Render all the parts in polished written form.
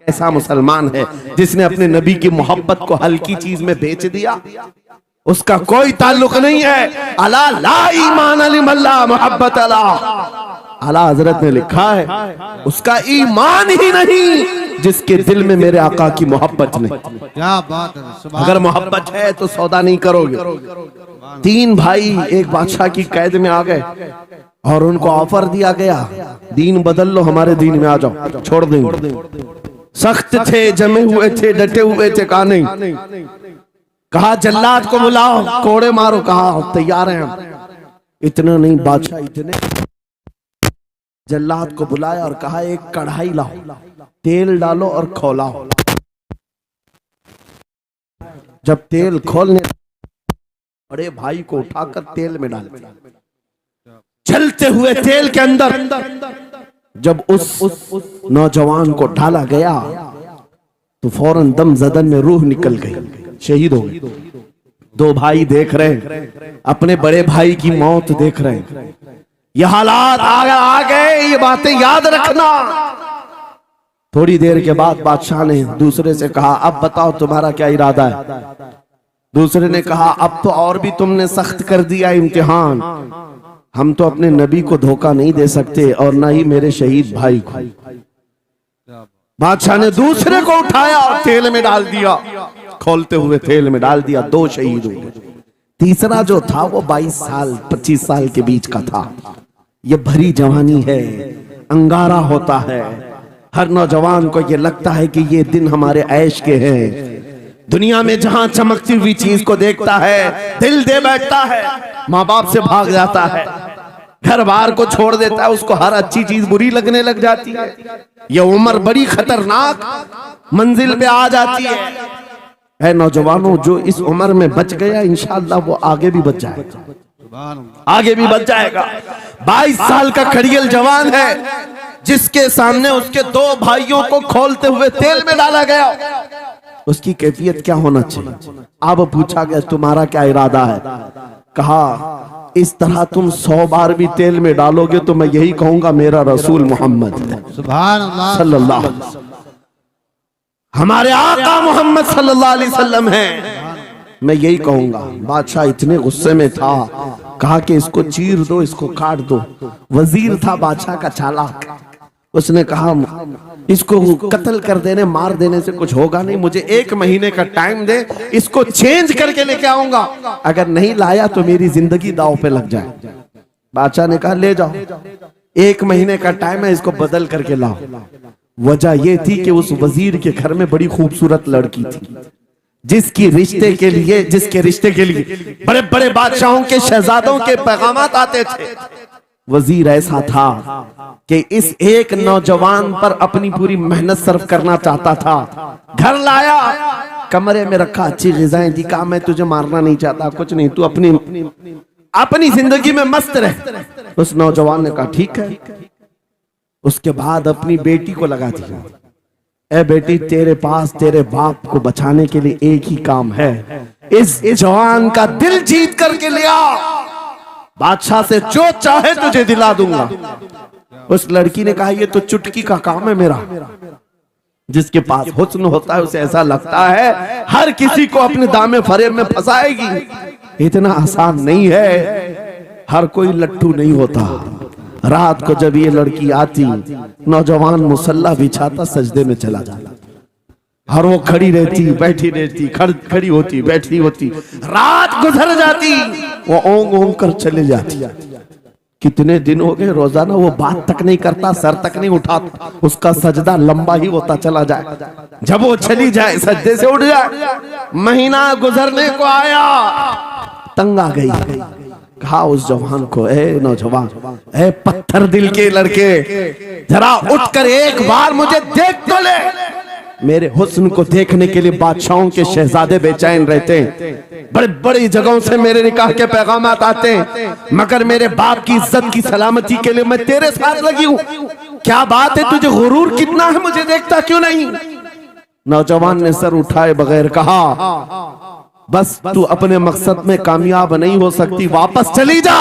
ऐसा मुसलमान है जिसने अपने नबी की मोहब्बत को हल्की चीज में बेच दिया? उसका कोई ताल्लुक नहीं है। अला ला ईमान अलिमल्ला मोहब्बत अला, आला हजरत ने लिखा है उसका ईमान ही नहीं जिसके दिल में मेरे आका की मोहब्बत नहीं। क्या बात है। अगर मोहब्बत है तो सौदा नहीं करोगे। 3 भाई एक बादशाह की कैद में आ गए और उनको ऑफर दिया गया, दीन बदल लो, हमारे दीन में आ जाओ, छोड़ देंगे। सख्त थे, जमे हुए थे, डटे हुए थे, कहा नहीं। कहा जल्लाद को बुलाओ, कोड़े मारो, कहा तैयार हैं हम। इतना नहीं, बादशाह इतने जल्लाद को बुलाया और कहा एक कढ़ाई लाओ, तेल डालो और खौलाओ। जब तेल खोलने, बड़े भाई को उठाकर तेल में डाल, चलते हुए तेल के अंदर जब उस नौजवान को डाला गया तो फौरन दम जदन में रूह निकल गई, शहीद हो गए। 2 भाई देख रहे हैं, अपने बड़े भाई की मौत देख रहे हैं। ये हालात आ गए, ये बातें याद रखना। थोड़ी देर के बाद बादशाह ने दूसरे से कहा अब बताओ तुम्हारा क्या इरादा है? दूसरे ने कहा अब तो और भी तुमने सख्त कर दिया इम्तिहान, हम तो अपने नबी को धोखा नहीं दे सकते और ना ही मेरे शहीद भाई को। बादशाह ने दूसरे को उठाया और तेल में डाल दिया, खोलते हुए तेल में डाल दिया, 2 शहीद हो गए। तीसरा जो था वो 22 साल 25 साल के बीच का था। ये भरी जवानी है, अंगारा होता है। हर नौजवान को ये लगता है कि ये दिन हमारे ऐश के हैं। दुनिया में जहां चमकती हुई चीज को देखता है दिल दे बैठता है, माँ बाप से भाग जाता है, घर बार को छोड़ देता है, उसको हर अच्छी चीज बुरी लगने लग जाती है। ये उम्र बड़ी खतरनाक मंजिल पे आ जाती है नौजवानों, जो इस उम्र में बच गया इंशाअल्लाह वो आगे भी बच जाएगा, आगे भी बच जाएगा। 22 साल का खड़ियल जवान है जिसके सामने उसके 2 भाइयों को खोलते हुए तेल में डाला गया, उसकी कैफियत क्या होना चाहिए? अब पूछा गया तुम्हारा क्या इरादा है? कहा इस तरह तुम 100 बार भी तेल में डालोगे तो मैं यही कहूंगा मेरा रसूल मोहम्मद सुभान अल्लाह सल्लल्लाहु अलैहि वसल्लम, हमारे आका मोहम्मद सल्लल्लाहु अलैहि वसल्लम है, मैं यही कहूंगा। बादशाह इतने गुस्से में था, कहा कि इसको चीर दो, इसको काट दो। वजीर था बादशाह का चालाक, उसने कहा इसको कत्ल कर देने, मार देने से कुछ होगा नहीं, मुझे 1 महीने का टाइम दे, इसको चेंज करके लेके आऊंगा, अगर नहीं लाया तो मेरी जिंदगी दांव पे लग जाए। बादशाह ने कहा ले जाओ, 1 महीने का टाइम है, इसको बदल करके लाओ। वजह यह थी कि उस वजीर के घर में बड़ी खूबसूरत लड़की थी जिसके रिश्ते के लिए बड़े बड़े बादशाहों के शहजादों के पैगामात आते थे। वजीर ऐसा था कि इस एक नौजवान पर अपनी पूरी मेहनत सर्व करना चाहता था। घर लाया, कमरे में रखा, अच्छी ग़िज़ाएं दी, कहा मैं तुझे मारना नहीं चाहता, कुछ नहीं, तू अपनी जिंदगी में मस्त रह। उस नौजवान ने कहा ठीक है। उसके बाद अपनी बेटी को लगा दिया, ए बेटी तेरे पास तेरे बाप को बचाने के लिए एक ही काम है, इस जवान का दिल जीत करके ले आ, बादशाह से जो चाहे तुझे दिला दूंगा। उस लड़की ने कहा ये तो चुटकी का काम है मेरा। जिसके पास हुस्न होता है उसे ऐसा लगता है हर किसी को अपने दामे फरेब में फंसाएगी। इतना आसान नहीं है, हर कोई लट्टू नहीं होता। रात को जब ये लड़की आती, नौजवान मुसल्ला बिछाता, सजदे में चला जाता और वो खड़ी रहती, बैठी रहती, खड़ी होती, बैठी होती, रात गुजर जाती, वो ओंग ओंग कर चले जाती। कितने दिन हो गए, रोजाना वो बात तक नहीं करता, सर तक नहीं उठाता, उसका सजदा लंबा ही होता चला जाए। जब वो चली जाए सजदे से उठ जाए। महीना गुजरने को आया, तंग आ गई, कहा उस जवान को, ए नौजवान, ए पत्थर दिल के लड़के, जरा उठकर एक बार मुझे देख तो ले। मेरे हुस्न को देखने के लिए बादशाहों के शहजादे बेचैन रहते हैं, बड़े बड़ी जगहों से मेरे निकाह के पैगामात आते हैं, मगर मेरे बाप की इज्जत की सलामती के लिए मैं तेरे साथ लगी हूँ। क्या बात है, तुझे गुरूर कितना है, मुझे देखता क्यों नहीं? नौजवान ने सर उठाए बगैर कहा, बस तू अपने मकसद में कामयाब नहीं हो सकती, वापस चली जा।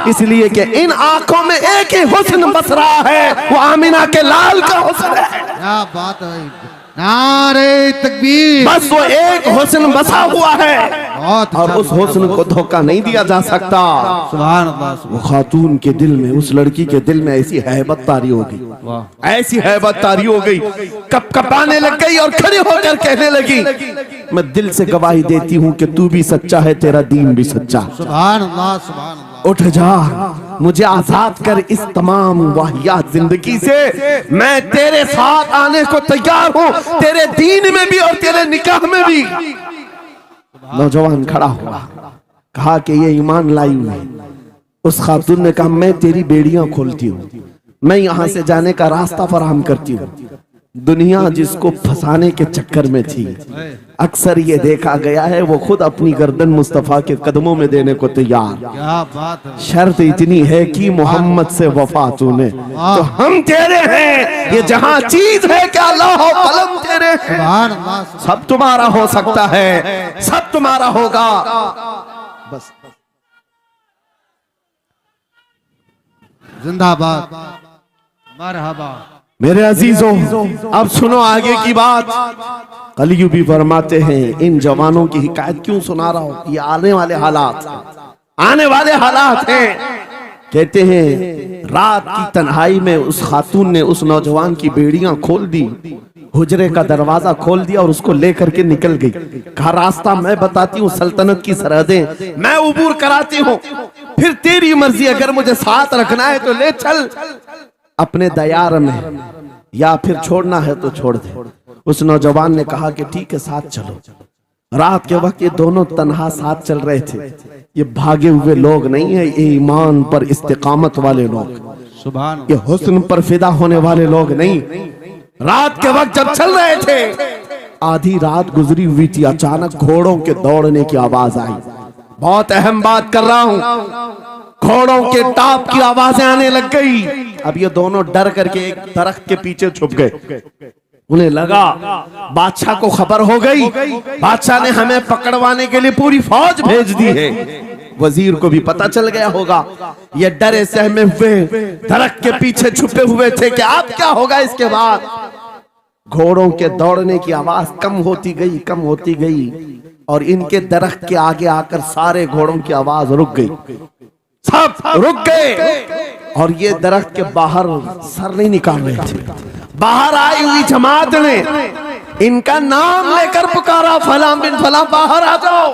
इसलिए कि इन आंखों में एक ही हुस्न बस रहा है, वो आमिना के लाल का हुस्न है। क्या बात है भाई, नारे तकबीर। बस वो एक हुस्न बसा हुआ है बहुत और उस हुस्न को धोखा नहीं दिया जा सकता। सुभान अल्लाह, वो खातून के दिल में, उस लड़की के दिल में ऐसी हैबत तारी हो गई, ऐसी हैबत तारी हो गई, कपकपाने लग गई और खड़ी होकर कहने लगी, मैं दिल से गवाही देती हूँ कि तू भी सच्चा है, तेरा दीन भी सच्चा। सुभान अल्लाह, सुभान अल्लाह। उठ जा, मुझे आजाद कर इस तमाम वाहियात जिंदगी से, मैं तेरे साथ आने को तैयार हूँ, तेरे दीन में भी और तेरे निकाह में भी। नौजवान खड़ा हुआ, कहा कि ये ईमान लाई हुई है। उस खातून ने कहा, मैं तेरी बेड़ियां खोलती हूँ, मैं यहाँ से जाने का रास्ता फराहम करती हूँ। दुनिया जिसको फंसाने के चक्कर में थी, अक्सर ये देखा गया है वो खुद अपनी गर्दन मुस्तफा के कदमों में देने को तैयार। क्या बात है, शर्त इतनी है कि मोहम्मद से वफा तूने, तो हम तेरे हैं। ये जहां चीज है क्या अल्लाह हो कलम तेरे, सुभान अल्लाह। सब तुम्हारा हो सकता है, सब तुम्हारा होगा। बस जिंदाबाद, मरहबा। मेरे अजीजों, अब सुनो आगे की बात। कलियू भी फरमाते हैं, इन जवानों की हिकायत क्यों सुना रहा हूं, ये आने वाले हालात, आने वाले हालात हैं। कहते हैं रात की तन्हाई में उस खातून ने उस नौजवान की बेड़ियां खोल दी, हुजरे का दरवाजा खोल दिया और उसको लेकर के निकल गई। कहा, रास्ता मैं बताती हूँ, सल्तनत की सरहदें मैं उबूर कराती हूँ, फिर तेरी मर्जी, अगर मुझे साथ रखना है तो ले चल अपने दयार में, या फिर छोड़ना है तो छोड़ दे। उस नौजवान ने कहा कि ठीक है, साथ चलो। रात के वक्त ये दोनों तन्हा साथ चल रहे थे। ये भागे हुए लोग नहीं है, ये ईमान पर इस्तिकामत वाले लोग, सुभान, ये हुस्न पर फिदा होने वाले लोग नहीं। रात के वक्त जब चल रहे थे, आधी रात गुजरी हुई थी, अचानक घोड़ों के दौड़ने की आवाज आई। बहुत अहम बात कर रहा हूं, घोड़ों के टाप की आवाजें आने लग गई। अब ये दोनों डर करके एक दरख्त के पीछे छुप गए। उन्हें लगा बादशाह को खबर हो गई, बादशाह ने हमें पकड़वाने के लिए पूरी फौज भेज दी है। वजीर को भी पता चल गया होगा। ये डरे सहमे हुए दरख्त के पीछे छुपे हुए थे कि अब क्या होगा इसके बाद। घोड़ों के दौड़ने की आवाज कम होती गई, कम होती गई, और इनके दरख्त के आगे आकर सारे घोड़ों की आवाज रुक गई, सब रुक गए। और ये दरख्त के बाहर सर नहीं निकाल रहे थे। बाहर आई हुई जमात ने इनका नाम लेकर पुकारा, फला बिन फला बाहर आ जाओ।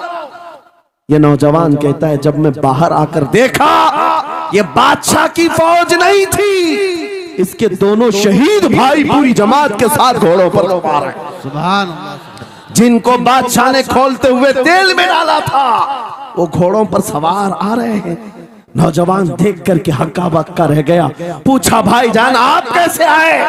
ये नौजवान कहता है, जब मैं बाहर आकर देखा, ये बादशाह की फौज नहीं थी, इसके दोनों शहीद भाई पूरी जमात के साथ घोड़ों पर सवार हैं। सुभान अल्लाह, जिनको बादशाह ने खोलते हुए तेल में डाला था, वो घोड़ों पर सवार आ रहे हैं। नौजवान देख करके हक्का बक्का रह गया। पूछा, भाईजान आप कैसे आए,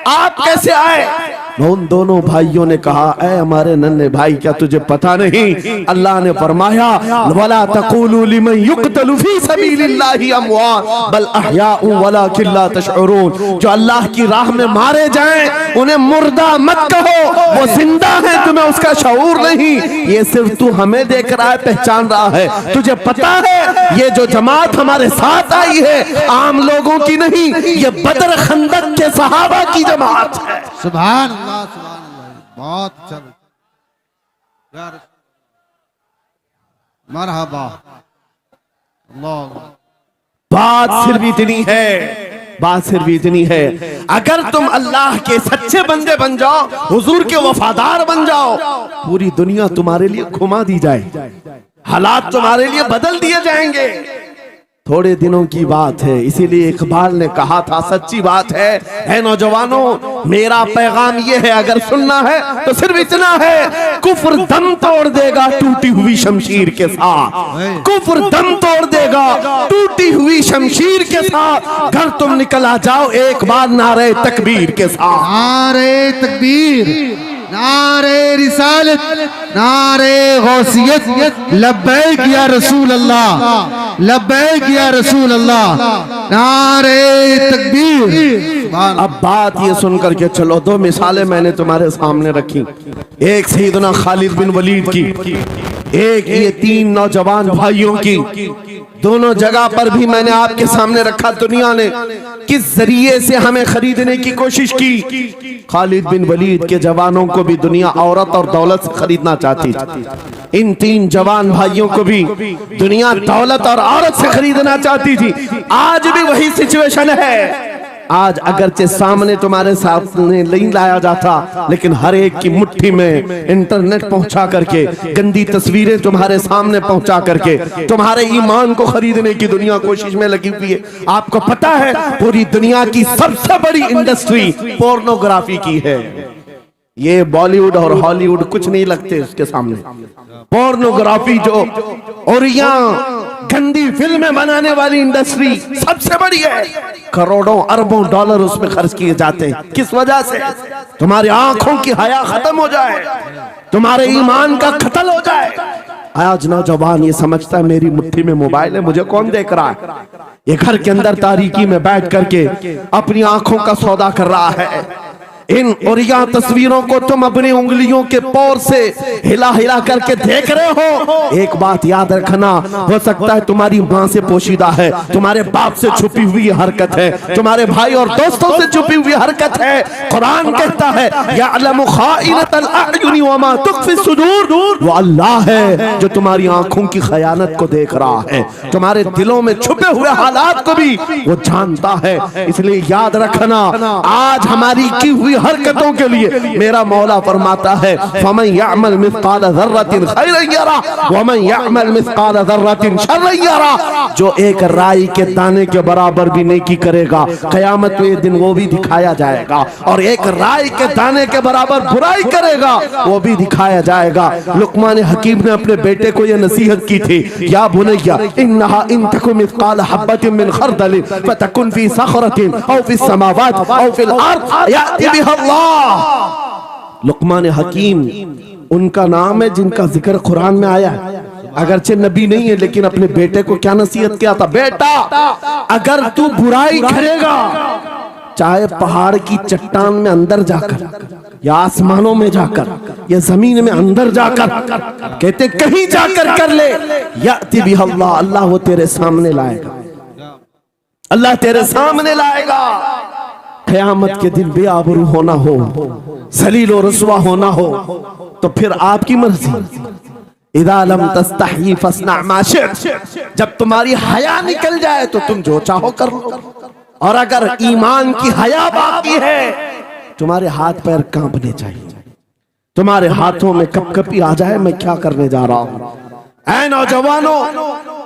आप कैसे आए? उन दोनों भाइयों ने कहा, ऐ हमारे नन्हे भाई, क्या तुझे पता नहीं, अल्लाह ने फरमाया, वला तक़ूलू लिमन युक़तलु फी सबीलिल्लाहि अमवात बल अहयाउ वलाकिन ला तशउरून। जो अल्लाह की राह में मारे जाएं उन्हें मुर्दा मत कहो, वो जिंदा है, तुम्हें उसका शऊर नहीं। ये सिर्फ तू हमें देख रहा है, पहचान रहा है। तुझे पता है ये जो जमात हमारे साथ आई है आम लोगों की नहीं, ये बदर खंदक के सहाबा की जमात है। सुभान अल्लाह, सुभान अल्लाह। बहुत अच्छा, मरहबा। अल्लाह, बात सिर्फ इतनी है, बात सिर्फ इतनी है, अगर तुम अल्लाह के सच्चे बंदे बन जाओ, हुजूर के वफादार बन जाओ, पूरी दुनिया तुम्हारे लिए घुमा दी जाए, हालात तुम्हारे लिए बदल दिए जाएंगे। थोड़े दिनों की बात है, इसीलिए इकबाल ने कहा था, सच्ची बात है नौजवानों, मेरा पैगाम ये है, अगर सुनना है तो सिर्फ इतना है, कुफ्र दम तोड़ देगा टूटी हुई शमशीर के साथ, कुफ्र दम तोड़ देगा टूटी हुई शमशीर के साथ। घर तुम निकल आ जाओ एक बार नारे तकबीर के साथ। नारे तकबीर, नारे रिसालत, नारे गौसियत, लब्बैक या रसूल अल्लाह। लब्बैक या रसूल अल्लाह, नारे तकबीर। सुभान अब बात ये सुन करके चलो, दो मिसालें मैंने तुम्हारे सामने रखी, एक सैयदना खालिद बिन वलीद की, एक ये तीन नौजवान भाइयों की। दोनों जगह पर भी मैंने आपके सामने रखा दुनिया ने किस जरिए से हमें खरीदने की कोशिश की। खालिद बिन वलीद के जवानों को भी दुनिया औरत और दौलत से खरीदना चाहती थी, इन तीन जवान भाइयों को भी दुनिया दौलत और औरत से खरीदना चाहती थी। आज भी वही सिचुएशन है। आज अगरचे सामने तुम्हारे सामने नहीं लाया जाता, लेकिन हर एक की मुट्ठी में इंटरनेट पहुंचा करके, गंदी तस्वीरें तुम्हारे सामने पहुंचा करके तुम्हारे ईमान को खरीदने की दुनिया कोशिश में लगी हुई है। आपको पता है पूरी दुनिया की सबसे बड़ी इंडस्ट्री पोर्नोग्राफी की है। ये बॉलीवुड और हॉलीवुड कुछ नहीं लगते उसके सामने। पोर्नोग्राफी जो और यहाँ गंदी फिल्में बनाने वाली इंडस्ट्री सबसे बड़ी है। करोड़ों अरबों डॉलर उसमें खर्च किए जाते हैं। किस वजह से? तुम्हारी आंखों की हया खत्म हो जाए, तुम्हारे ईमान का कत्ल हो जाए। आज नौजवान ये समझता है मेरी मुट्ठी में मोबाइल है, मुझे कौन देख रहा है। ये घर के अंदर तारीकी में बैठ करके अपनी आंखों का सौदा कर रहा है। इन और यहाँ तस्वीरों को तुम अपनी उंगलियों के पोर से हिला हिला करके देख रहे हो। एक बात याद रखना, हो सकता है तुम्हारी माँ से पोशीदा है, तुम्हारे बाप से छुपी हुई हरकत है, तुम्हारे भाई और दोस्तों से छुपी हुई हरकत है। कुरान कहता है यअलमु खाइनतल अयुनि वमा तुख्फी सुदूर, वो अल्लाह है जो तुम्हारी आंखों की खयानत को देख रहा है, तुम्हारे दिलों में छुपे हुए हालात को भी वो जानता है। इसलिए याद रखना, आज हमारी की हुई हरकतों के लिए मेरा मौला फरमाता है फमन यअमल मिस्काल ज़र्रतिन खैरन यरा वमन यअमल मिस्काल ज़र्रतिन शर्रन यरा। जो एक राई के दाने के बराबर भी नेकी करेगा, क़यामत के दिन वो भी दिखाया जाएगा, और एक राई के दाने के बराबर बुराई करेगा वो भी दिखाया जाएगा। लुक़मान हकीम ने अपने बेटे को ये नसीहत की थी, या बुनय्या इन्नहा इन तकु मिस्काल हब्बतिन मिन खरदलिन फतकुन फी सखरतिन औ फी समावात औ फिल अर्द याति अल्लाह। लुक़मान हकीम उनका नाम है जिनका जिक्र कुरान में आया है। अगरचे नबी नहीं है, लेकिन अपने बेटे को क्या नसीहत किया था, बेटा अगर तू बुराई करेगा, चाहे पहाड़ की चट्टान में अंदर जाकर या आसमानों में जाकर या जमीन में अंदर जाकर, कहते कहीं जाकर कर ले, याति बिह अल्लाह, अल्लाह वो तेरे सामने लाएगा, अल्लाह तेरे सामने लाएगा। क़यामत के दिन बेआबरू होना हो, जलील और रसवा होना हो, तो फिर आपकी मर्जी। इदा लम तस्तही फस्ना मा शि'त, जब तुम्हारी हया निकल जाए तो तुम जो चाहो कर लो, और अगर ईमान की हया बाकी है तुम्हारे हाथ पैर कांपने चाहिए, तुम्हारे हाथों में कपकपी आ जाए मैं क्या करने जा रहा हूं। ऐ नौजवानों,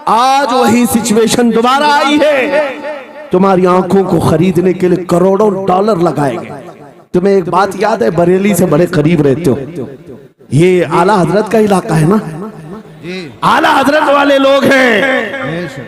आज वही सिचुएशन दोबारा आई है। तुम्हारी आंखों को खरीदने के लिए करोड़ों डॉलर लगाए गए। तुम्हें एक बात याद है, बरेली से बड़े करीब रहते हो, ये आला हजरत का इलाका है ना, आला हजरत वाले लोग हैं।